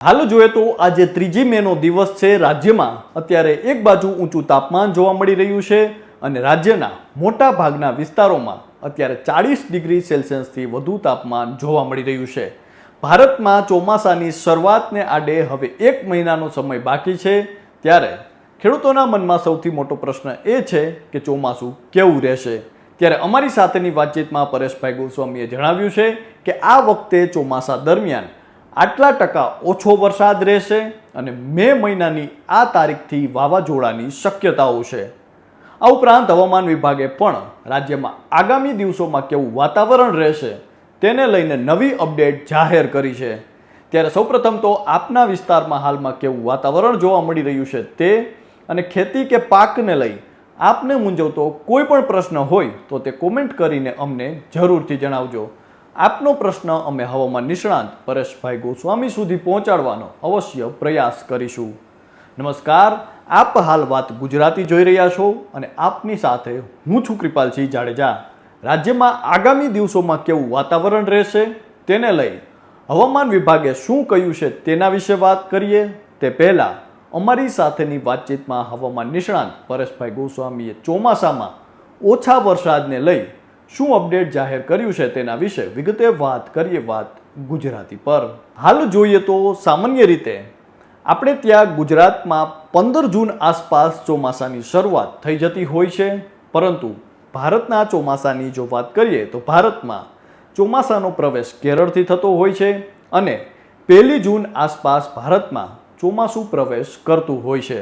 હાલ જોઈએ તો આજે 3 મેનો દિવસ છે। રાજ્યમાં અત્યારે એક બાજુ ઊંચું તાપમાન જોવા મળી રહ્યું છે અને રાજ્યના મોટા ભાગના વિસ્તારોમાં અત્યારે 40 ડિગ્રી સેલ્સિયસથી વધુ તાપમાન જોવા મળી રહ્યું છે। ભારતમાં ચોમાસાની શરૂઆતને આડે હવે 1 મહિનાનો સમય બાકી છે, ત્યારે ખેડૂતોના મનમાં સૌથી મોટો પ્રશ્ન એ છે કે ચોમાસું કેવું રહેશે। ત્યારે અમારી સાથેની વાતચીતમાં પરેશભાઈ ગોસ્વામીએ જણાવ્યું છે કે આ વખતે ચોમાસા દરમિયાન આટલા ટકા ઓછો વરસાદ રહેશે અને મે મહિનાની આ તારીખથી વાવાઝોડાની શક્યતાઓ છે। આ ઉપરાંત હવામાન વિભાગે પણ રાજ્યમાં આગામી દિવસોમાં કેવું વાતાવરણ રહેશે તેને લઈને નવી અપડેટ જાહેર કરી છે। ત્યારે સૌપ્રથમ તો આપના વિસ્તારમાં હાલમાં કેવું વાતાવરણ જોવા મળી રહ્યું છે તે અને ખેતી કે પાકને લઈ આપને મૂંઝવતો કોઈ પણ પ્રશ્ન હોય તો તે કોમેન્ટ કરીને અમને જરૂરથી જણાવજો। આપનો પ્રશ્ન અમે હવામાન નિષ્ણાંત પરેશભાઈ ગોસ્વામી સુધી પહોંચાડવાનો અવશ્ય પ્રયાસ કરીશું। નમસ્કાર, આપ હાલ વાત ગુજરાતી જોઈ રહ્યા છો અને આપની સાથે હું છું કૃપાલસિંહ જાડેજા। રાજ્યમાં આગામી દિવસોમાં કેવું વાતાવરણ રહેશે તેને લઈ હવામાન વિભાગે શું કહ્યું છે તેના વિશે વાત કરીએ તે પહેલા અમારી સાથેની વાતચીતમાં હવામાન નિષ્ણાંત પરેશભાઈ ગોસ્વામીએ ચોમાસામાં ઓછા વરસાદને લઈ શું અપડેટ જાહેર કર્યું છે તેના વિશે વિગતે વાત કરીએ। વાત ગુજરાતી પર હાલ જોઈએ તો સામાન્ય રીતે આપણે ત્યાં ગુજરાતમાં 15 જૂન આસપાસ ચોમાસાની શરૂઆત થઈ જતી હોય છે, પરંતુ ભારતના ચોમાસાની જો વાત કરીએ તો ભારતમાં ચોમાસાનો પ્રવેશ કેરળથી થતો હોય છે અને 1 જૂન આસપાસ ભારતમાં ચોમાસું પ્રવેશ કરતું હોય છે।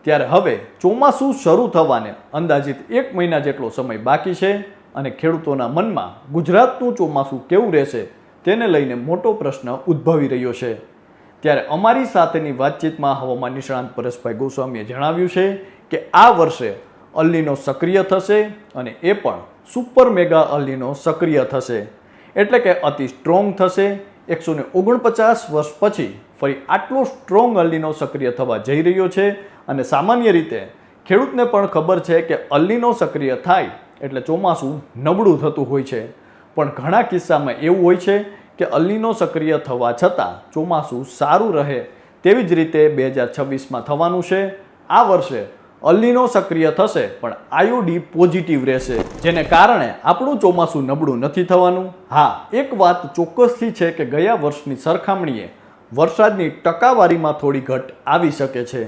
ત્યારે હવે ચોમાસું શરૂ થવાને અંદાજિત 1 મહિના જેટલો સમય બાકી છે અને ખેડૂતોના મનમાં ગુજરાતનું ચોમાસું કેવું રહેશે તેને લઈને મોટો પ્રશ્ન ઉદ્ભવી રહ્યો છે। ત્યારે અમારી સાથેની વાતચીતમાં હવામાન નિષ્ણાંત પરેશભાઈ ગોસ્વામીએ જણાવ્યું છે કે આ વર્ષે અલ નીનો સક્રિય થશે અને એ પણ સુપર મેગા અલ નીનો સક્રિય થશે, એટલે કે અતિ સ્ટ્રોંગ થશે। 149 વર્ષ પછી ફરી આટલો સ્ટ્રોંગ અલ નીનો સક્રિય થવા જઈ રહ્યો છે અને સામાન્ય રીતે ખેડૂતને પણ ખબર છે કે અલ નીનો સક્રિય થાય એટલે ચોમાસું નબળું થતું હોય છે, પણ ઘણા કિસ્સામાં એવું હોય છે કે અલ નીનો સક્રિય થવા છતાં ચોમાસું સારું રહે તેવી જ રીતે 2026માં થવાનું છે। આ વર્ષે અલ નીનો સક્રિય થશે પણ આઈઓડી પોઝિટિવ રહેશે, જેને કારણે આપણું ચોમાસું નબળું નથી થવાનું। હા, એક વાત ચોક્કસથી છે કે ગયા વર્ષની સરખામણીએ વરસાદની ટકાવારીમાં થોડી ઘટ આવી શકે છે।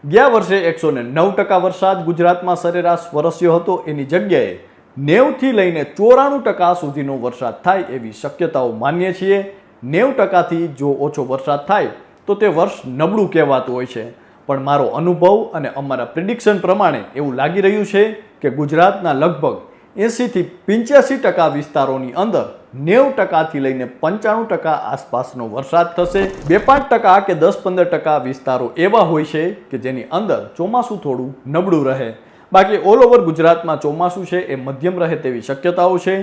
ગયા વર્ષે 109% વરસાદ ગુજરાતમાં સરેરાશ વરસ્યો હતો, એની જગ્યાએ 90થી લઈને 94% સુધીનો વરસાદ થાય એવી શક્યતાઓ માનીએ છીએ। 90%થી જો ઓછો વરસાદ થાય તો તે વર્ષ નબળું કહેવાતું હોય છે, પણ મારો અનુભવ અને અમારા પ્રિડિક્શન પ્રમાણે એવું લાગી રહ્યું છે કે ગુજરાતના લગભગ 80થી 85% વિસ્તારોની અંદર 90%થી લઈને 95% આસપાસનો વરસાદ થશે। 2-5% કે 10-15% વિસ્તારો એવા હોય છે કે જેની અંદર ચોમાસું થોડું નબળું રહે, બાકી ઓલ ઓવર ગુજરાતમાં ચોમાસું છે એ મધ્યમ રહે તેવી શક્યતાઓ છે।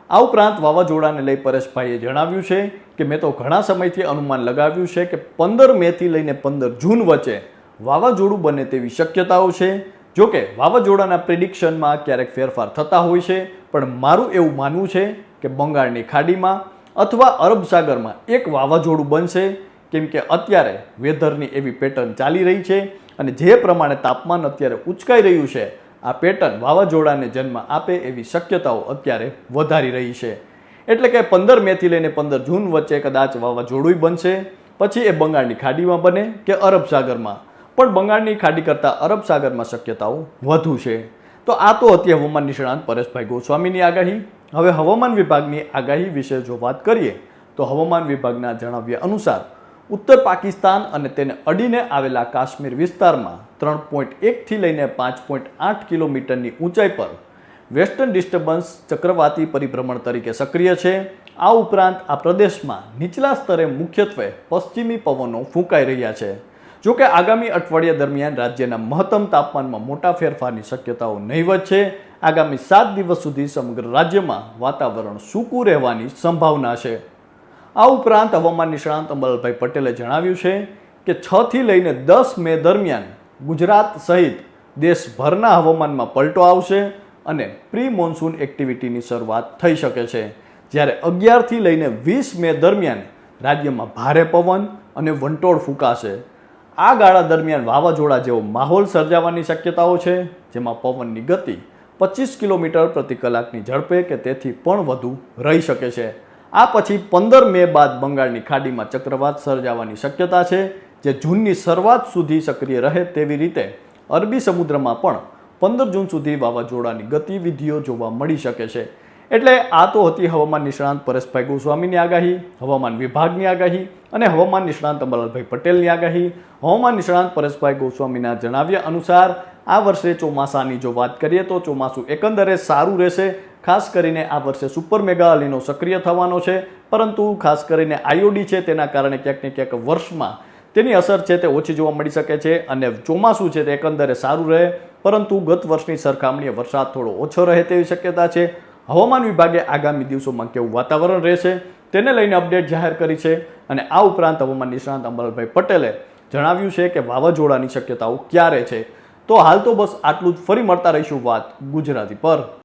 આ ઉપરાંત વાવાઝોડાને લઈ પરેશભાઈએ જણાવ્યું છે કે મેં તો ઘણા સમયથી અનુમાન લગાવ્યું છે કે 15 મેથી લઈને 15 જૂન વચ્ચે વાવાઝોડું બને તેવી શક્યતાઓ છે। જોકે વાવાઝોડાના પ્રિડિક્શનમાં ક્યારેક ફેરફાર થતા હોય છે, પણ મારું એવું માનવું છે કે બંગાળની ખાડીમાં અથવા અરબ સાગરમાં એક વાવાઝોડું બનશે, કેમ કે અત્યારે વેધરની એવી પેટર્ન ચાલી રહી છે અને જે પ્રમાણે તાપમાન અત્યારે ઉચકાઈ રહ્યું છે આ પેટર્ન વાવાઝોડાને જન્મ આપે એવી શક્યતાઓ અત્યારે વધારી રહી છે। એટલે કે 15 મેથી લઈને 15 જૂન વચ્ચે કદાચ વાવાઝોડું બનશે, પછી એ બંગાળની ખાડીમાં બને કે અરબ સાગરમાં, પણ બંગાળની ખાડી કરતાં અરબ સાગરમાં શક્યતાઓ વધુ છે। તો આ તો હતી હવામાન નિષ્ણાંત પરેશભાઈ ગોસ્વામીની આગાહી। હવે હવામાન વિભાગની આગાહી વિશે જો વાત કરીએ તો હવામાન વિભાગના જણાવ્યા અનુસાર ઉત્તર પાકિસ્તાન અને તેને અડીને આવેલા કાશ્મીર વિસ્તારમાં 3.1થી લઈને 5.8 કિલોમીટરની ઊંચાઈ પર વેસ્ટર્ન ડિસ્ટર્બન્સ ચક્રવાતી પરિભ્રમણ તરીકે સક્રિય છે। આ ઉપરાંત આ પ્રદેશમાં નીચલા સ્તરે મુખ્યત્વે પશ્ચિમી પવનો ફૂંકાઈ રહ્યા છે। જોકે આગામી અઠવાડિયા દરમિયાન રાજ્યના મહત્તમ તાપમાનમાં મોટા ફેરફારની શક્યતાઓ નહીવત છે। આગામી 7 દિવસ સુધી સમગ્ર રાજ્યમાં વાતાવરણ સૂકું રહેવાની સંભાવના છે। આ ઉપરાંત હવામાન નિષ્ણાંત અંબાલાલભાઈ પટેલે જણાવ્યું છે કે 6થી લઈને 10 મે દરમિયાન ગુજરાત સહિત દેશભરના હવામાનમાં પલટો આવશે અને પ્રી મોન્સૂન એક્ટિવિટીની શરૂઆત થઈ શકે છે, જ્યારે 11થી લઈને 20 મે દરમિયાન રાજ્યમાં ભારે પવન અને વંટોળ ફૂંકાશે. આ ગાળા દરમિયાન વાવાઝોડા જેવો માહોલ સર્જાવાની શક્યતાઓ છે, જેમાં પવનની ગતિ 25 કિલોમીટર પ્રતિ કલાકની ઝડપે કે તેથી પણ વધુ રહી શકે છે. આ પછી 15 મે બાદ બંગાળની ખાડીમાં ચક્રવાત સર્જાવાની શક્યતા છે, જે જૂનની શરૂઆત સુધી સક્રિય રહે તેવી રીતે અરબી સમુદ્રમાં પણ 15 જૂન સુધી વાવાઝોડાની ગતિવિધિઓ જોવા મળી શકે છે. એટલે આ તો હતી હવામાન નિષ્ણાંત પરેશભાઈ ગોસ્વામીની આગાહી, હવામાન વિભાગની આગાહી અને હવામાન નિષ્ણાંત અંબાલાલભાઈ પટેલની આગાહી. હવામાન નિષ્ણાંત પરેશભાઈ ગોસ્વામીના જણાવ્યા અનુસાર આ વર્ષે ચોમાસાની જો વાત કરીએ તો ચોમાસું એકંદરે સારું રહેશે. ખાસ કરીને આ વર્ષે સુપર મેગા અલીનો સક્રિય થવાનો છે, પરંતુ ખાસ કરીને આઈઓડી છે તેના કારણે ક્યાંક ને ક્યાંક વર્ષમાં તેની અસર છે તે ઓછી જોવા મળી શકે છે અને ચોમાસું છે તે એકંદરે સારું રહે, પરંતુ ગત વર્ષની સરખામણીએ વરસાદ થોડો ઓછો રહે તેવી શક્યતા છે. હવામાન વિભાગે આગામી દિવસોમાં કેવું વાતાવરણ રહેશે તેને લઈને અપડેટ જાહેર કરી છે અને આ ઉપરાંત હવામાન નિષ્ણાંત અંબાલાલભાઈ પટેલે જણાવ્યું છે કે વાવાઝોડાની શક્યતાઓ ક્યારે છે. તો હાલ તો બસ આટલું જ. ફરી મળતા રહીશું વાત ગુજરાતી પર.